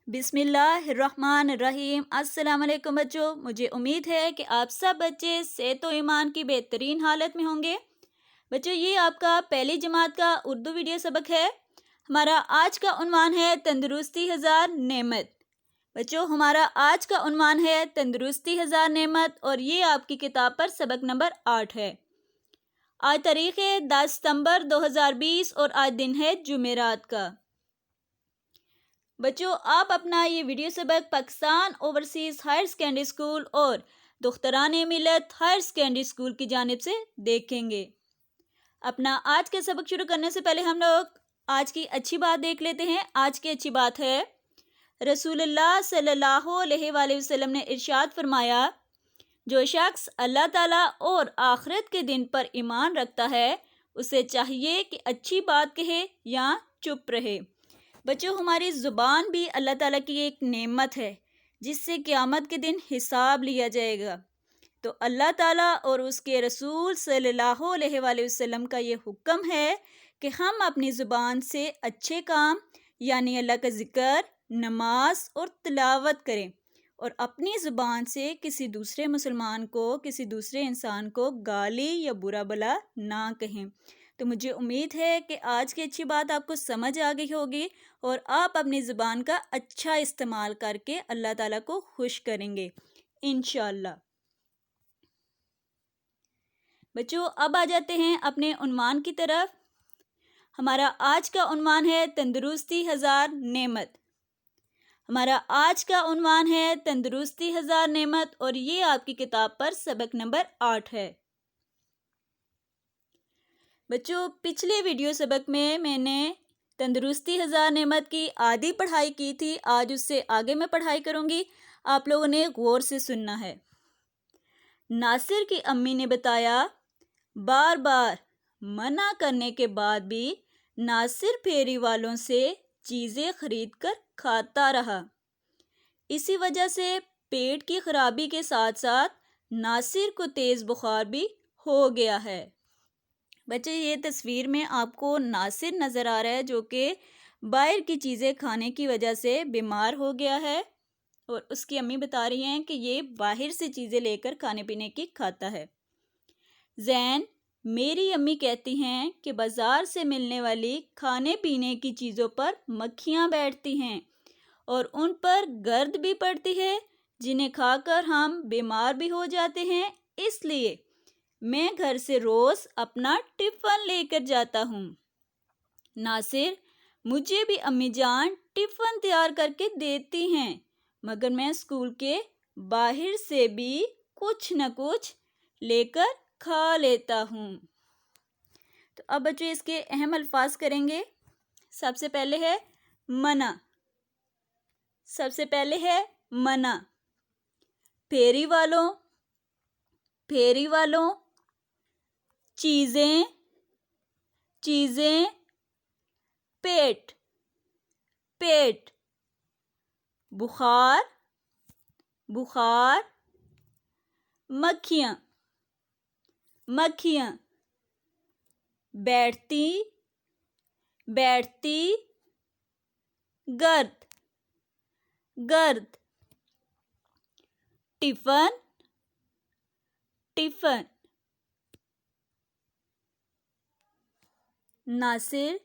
بسم اللہ الرحمن الرحیم۔ السلام علیکم بچوں، مجھے امید ہے کہ آپ سب بچے صحت و ایمان کی بہترین حالت میں ہوں گے۔ بچوں، یہ آپ کا پہلی جماعت کا اردو ویڈیو سبق ہے۔ ہمارا آج کا عنوان ہے تندرستی ہزار نعمت۔ بچوں، ہمارا آج کا عنوان ہے تندرستی ہزار نعمت اور یہ آپ کی کتاب پر سبق نمبر 8 ہے۔ آج تاریخ ہے 10 ستمبر 2020 اور آج دن ہے جمعرات کا۔ بچوں، آپ اپنا یہ ویڈیو سبق Pakistan overseas higher secondary school اور دختران ملت ہائر سیکنڈری اسکول کی جانب سے دیکھیں گے۔ اپنا آج کے سبق شروع کرنے سے پہلے ہم لوگ آج کی اچھی بات دیکھ لیتے ہیں۔ آج کی اچھی بات ہے، رسول اللہ صلی اللہ علیہ وآلہ وسلم نے ارشاد فرمایا، جو شخص اللہ تعالیٰ اور آخرت کے دن پر ایمان رکھتا ہے اسے چاہیے کہ اچھی بات کہے یا چپ رہے۔ بچوں، ہماری زبان بھی اللہ تعالیٰ کی ایک نعمت ہے جس سے قیامت کے دن حساب لیا جائے گا۔ تو اللہ تعالیٰ اور اس کے رسول صلی اللہ علیہ وآلہ وسلم کا یہ حکم ہے کہ ہم اپنی زبان سے اچھے کام یعنی اللہ کا ذکر، نماز اور تلاوت کریں اور اپنی زبان سے کسی دوسرے مسلمان کو، کسی دوسرے انسان کو گالی یا برا بھلا نہ کہیں۔ تو مجھے امید ہے کہ آج کی اچھی بات آپ کو سمجھ آ گئی ہوگی اور آپ اپنی زبان کا اچھا استعمال کر کے اللہ تعالیٰ کو خوش کریں گے انشاءاللہ۔ بچوں، اب آ جاتے ہیں اپنے عنوان کی طرف۔ ہمارا آج کا عنوان ہے تندرستی ہزار نعمت۔ ہمارا آج کا عنوان ہے تندرستی ہزار نعمت اور یہ آپ کی کتاب پر سبق نمبر 8 ہے۔ بچوں، پچھلے ویڈیو سبق میں نے تندرستی ہزار نعمت کی آدھی پڑھائی کی تھی۔ آج اس سے آگے میں پڑھائی کروں گی، آپ لوگوں نے غور سے سننا ہے۔ ناصر کی امی نے بتایا، بار بار منع کرنے کے بعد بھی ناصر پھیری والوں سے چیزیں خرید کر کھاتا رہا۔ اسی وجہ سے پیٹ کی خرابی کے ساتھ ساتھ ناصر کو تیز بخار بھی ہو گیا ہے۔ بچے، یہ تصویر میں آپ کو ناصر نظر آ رہا ہے جو کہ باہر کی چیزیں کھانے کی وجہ سے بیمار ہو گیا ہے اور اس کی امی بتا رہی ہیں کہ یہ باہر سے چیزیں لے کر کھانے پینے کی کھاتا ہے۔ زین، میری امی کہتی ہیں کہ بازار سے ملنے والی کھانے پینے کی چیزوں پر مکھیاں بیٹھتی ہیں اور ان پر گرد بھی پڑتی ہے جنہیں کھا کر ہم بیمار بھی ہو جاتے ہیں، اس لیے میں گھر سے روز اپنا ٹفن لے کر جاتا ہوں۔ ناصر، مجھے بھی امی جان ٹفن تیار کر کے دیتی ہیں مگر میں اسکول کے باہر سے بھی کچھ نہ کچھ لے کر کھا لیتا ہوں۔ تو اب بچے اس کے اہم الفاظ کریں گے۔ سب سے پہلے ہے منع۔ سب سے پہلے ہے منع۔ پھیری والوں، پھیری والوں، چیزیں، چیزیں، پیٹ، پیٹ، بخار، بخار، مکھیاں، مکھیاں، بیٹھتی، بیٹھتی، گرد، گرد، ٹفن، ٹفن۔ ناصر،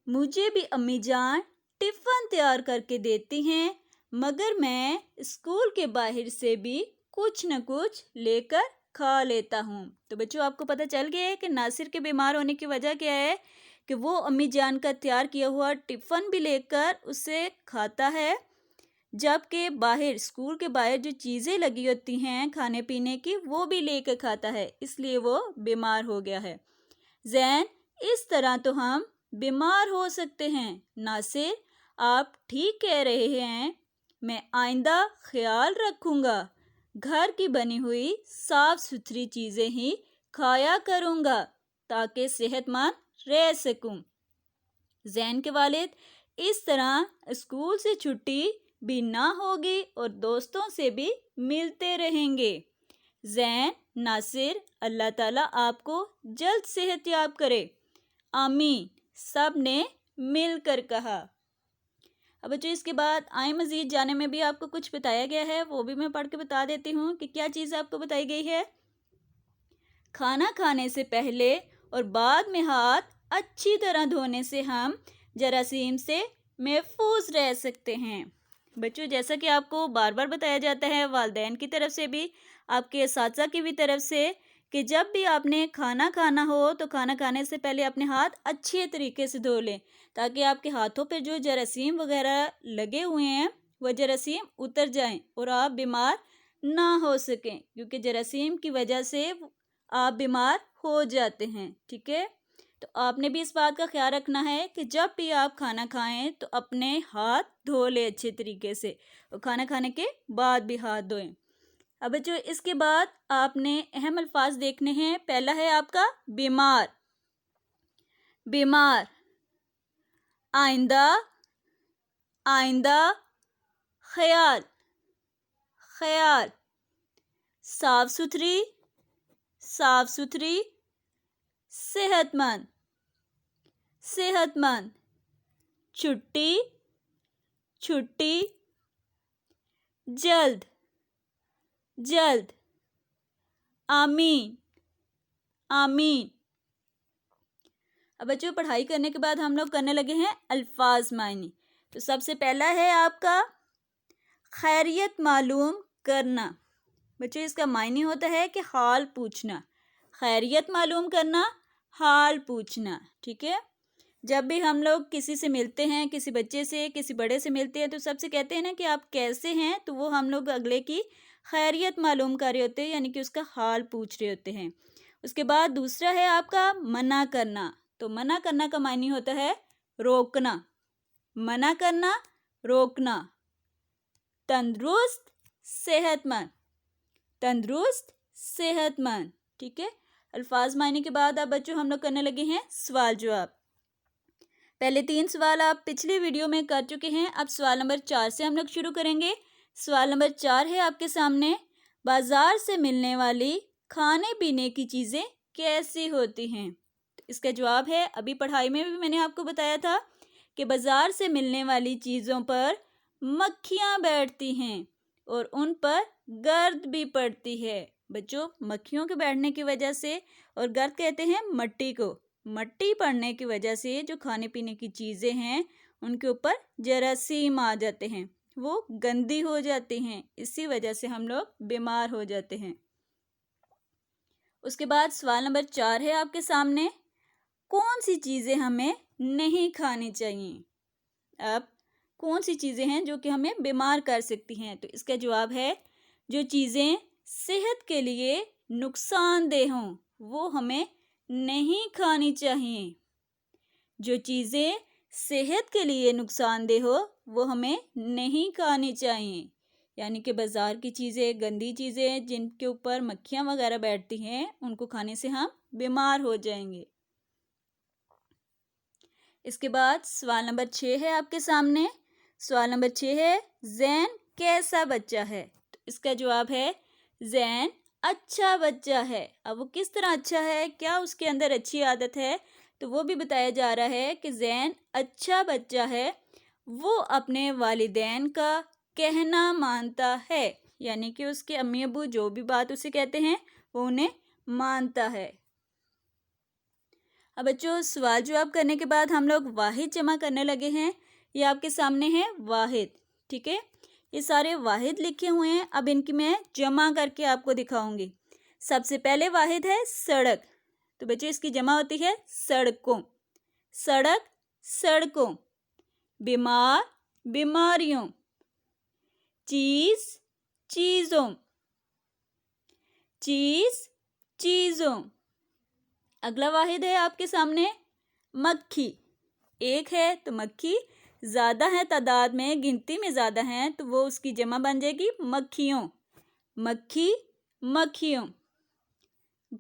مجھے بھی امی جان ٹفن تیار کر کے دیتی ہیں مگر میں اسکول کے باہر سے بھی کچھ نہ کچھ لے کر کھا لیتا ہوں۔ تو بچوں، آپ کو پتہ چل گیا ہے کہ ناصر کے بیمار ہونے کی وجہ کیا ہے کہ وہ امی جان کا تیار کیا ہوا ٹفن بھی لے کر اسے کھاتا ہے، جبکہ باہر اسکول کے باہر جو چیزیں لگی ہوتی ہیں کھانے پینے کی وہ بھی لے کر کھاتا ہے، اس لیے وہ بیمار ہو گیا ہے۔ زین، اس طرح تو ہم بیمار ہو سکتے ہیں۔ ناصر، آپ ٹھیک کہہ رہے ہیں، میں آئندہ خیال رکھوں گا، گھر کی بنی ہوئی صاف ستھری چیزیں ہی کھایا کروں گا تاکہ صحت مند رہ سکوں۔ زین کے والد، اس طرح اسکول سے چھٹی بھی نہ ہوگی اور دوستوں سے بھی ملتے رہیں گے۔ زین، ناصر، اللہ تعالیٰ آپ کو جلد صحت یاب کرے۔ آمین، سب نے مل کر کہا۔ اب بچوں اس کے بعد آئیں مزید جانے میں بھی آپ کو کچھ بتایا گیا ہے، وہ بھی میں پڑھ کے بتا دیتی ہوں کہ کیا چیز آپ کو بتائی گئی ہے۔ کھانا کھانے سے پہلے اور بعد میں ہاتھ اچھی طرح دھونے سے ہم جراثیم سے محفوظ رہ سکتے ہیں۔ بچوں جیسا کہ آپ کو بار بار بتایا جاتا ہے والدین کی طرف سے بھی، آپ کے اساتذہ کی بھی طرف سے، کہ جب بھی آپ نے کھانا کھانا ہو تو کھانا کھانے سے پہلے اپنے ہاتھ اچھے طریقے سے دھو لیں، تاکہ آپ کے ہاتھوں پہ جو جراثیم وغیرہ لگے ہوئے ہیں وہ جراثیم اتر جائیں اور آپ بیمار نہ ہو سکیں، کیونکہ جراثیم کی وجہ سے آپ بیمار ہو جاتے ہیں۔ ٹھیک ہے، تو آپ نے بھی اس بات کا خیال رکھنا ہے کہ جب بھی آپ کھانا کھائیں تو اپنے ہاتھ دھو لیں اچھے طریقے سے، اور کھانا کھانے کے بعد بھی ہاتھ دھوئیں۔ اب جو اس کے بعد آپ نے اہم الفاظ دیکھنے ہیں۔ پہلا ہے آپ کا بیمار۔ بیمار، آئندہ، آئندہ، خیال، خیال، صاف ستھری، صاف ستھری، صحت مند، صحت مند، چھٹی، چھٹی، جلد، جلد، آمین، آمین۔ اب بچوں پڑھائی کرنے کے بعد ہم لوگ کرنے لگے ہیں الفاظ معنی۔ تو سب سے پہلا ہے آپ کا خیریت معلوم کرنا۔ بچوں اس کا معنی ہوتا ہے کہ حال پوچھنا۔ خیریت معلوم کرنا، حال پوچھنا۔ ٹھیک ہے، جب بھی ہم لوگ کسی سے ملتے ہیں، کسی بچے سے، کسی بڑے سے ملتے ہیں، تو سب سے کہتے ہیں نا کہ آپ کیسے ہیں، تو وہ ہم لوگ اگلے کی خیریت معلوم کر رہے ہوتے ہیں، یعنی کہ اس کا حال پوچھ رہے ہوتے ہیں۔ اس کے بعد دوسرا ہے آپ کا منع کرنا۔ تو منع کرنا کا معنی ہوتا ہے روکنا۔ منع کرنا، روکنا۔ تندرست، صحت مند، تندرست، صحت مند۔ ٹھیک ہے، الفاظ معنی کے بعد اب بچوں ہم لوگ کرنے لگے ہیں سوال جواب۔ پہلے 3 سوال آپ پچھلی ویڈیو میں کر چکے ہیں، اب سوال نمبر 4 سے ہم لوگ شروع کریں گے۔ سوال نمبر 4 ہے آپ کے سامنے، بازار سے ملنے والی کھانے پینے کی چیزیں کیسی ہوتی ہیں؟ اس کا جواب ہے، ابھی پڑھائی میں بھی میں نے آپ کو بتایا تھا کہ بازار سے ملنے والی چیزوں پر مکھیاں بیٹھتی ہیں اور ان پر گرد بھی پڑتی ہے۔ بچوں مکھیوں کے بیٹھنے کی وجہ سے، اور گرد کہتے ہیں مٹی کو، مٹی پڑنے کی وجہ سے جو کھانے پینے کی چیزیں ہیں ان کے اوپر جراثیم آ جاتے ہیں، وہ گندی ہو جاتی ہیں، اسی وجہ سے ہم لوگ بیمار ہو جاتے ہیں۔ اس کے بعد سوال نمبر 4 ہے آپ کے سامنے، کون سی چیزیں ہمیں نہیں کھانی چاہیے؟ اب کون سی چیزیں ہیں جو کہ ہمیں بیمار کر سکتی ہیں؟ تو اس کا جواب ہے، جو چیزیں صحت کے لیے نقصان دہ ہوں وہ ہمیں نہیں کھانی چاہیے۔ جو چیزیں صحت کے لیے نقصان دہ ہو وہ ہمیں نہیں کھانی چاہیے، یعنی کہ بازار کی چیزیں، گندی چیزیں جن کے اوپر مکھیاں وغیرہ بیٹھتی ہیں، ان کو کھانے سے ہم بیمار ہو جائیں گے۔ اس کے بعد سوال نمبر 6 ہے آپ کے سامنے۔ سوال نمبر 6 ہے، زین کیسا بچہ ہے؟ تو اس کا جواب ہے، زین اچھا بچہ ہے۔ اب وہ کس طرح اچھا ہے، کیا اس کے اندر اچھی عادت ہے، تو وہ بھی بتایا جا رہا ہے کہ زین اچھا بچہ ہے، وہ اپنے والدین کا کہنا مانتا ہے، یعنی کہ اس کے امی ابو جو بھی بات اسے کہتے ہیں وہ انہیں مانتا ہے۔ اب بچوں سوال جواب کرنے کے بعد ہم لوگ واحد جمع کرنے لگے ہیں۔ یہ آپ کے سامنے ہے واحد، ٹھیک ہے، یہ سارے واحد لکھے ہوئے ہیں، اب ان کی میں جمع کر کے آپ کو دکھاؤں گی۔ سب سے پہلے واحد ہے سڑک، تو بچوں اس کی جمع ہوتی ہے سڑکوں، سڑک، سڑکوں۔ بیمار، بیماریوں۔ چیز، چیزوں، چیز، چیزوں۔ اگلا واحد ہے آپ کے سامنے مکھی، ایک ہے تو مکھی، زیادہ ہے تعداد میں، گنتی میں زیادہ ہیں تو وہ اس کی جمع بن جائے گی مکھیوں، مکھی، مکھیوں۔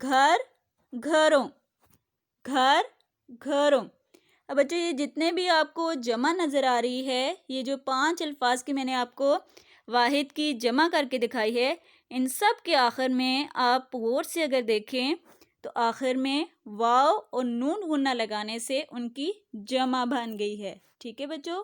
گھر، گھروں، گھر، گھروں۔ اب بچوں یہ جتنے بھی آپ کو جمع نظر آ رہی ہے، یہ جو 5 الفاظ کی میں نے آپ کو واحد کی جمع کر کے دکھائی ہے، ان سب کے آخر میں آپ غور سے اگر دیکھیں تو آخر میں واو اور نون غنہ لگانے سے ان کی جمع بن گئی ہے۔ ٹھیک ہے بچوں،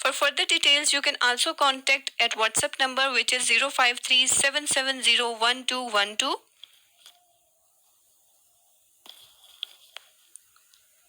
For further details, you can also contact at WhatsApp number which is 053-770-1212.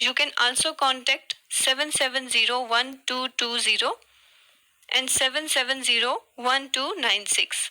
You can also contact 770-1220 and 770-1296.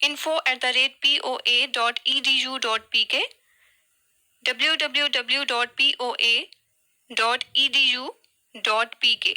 info@poa.edu.pk www.poa.edu.pk।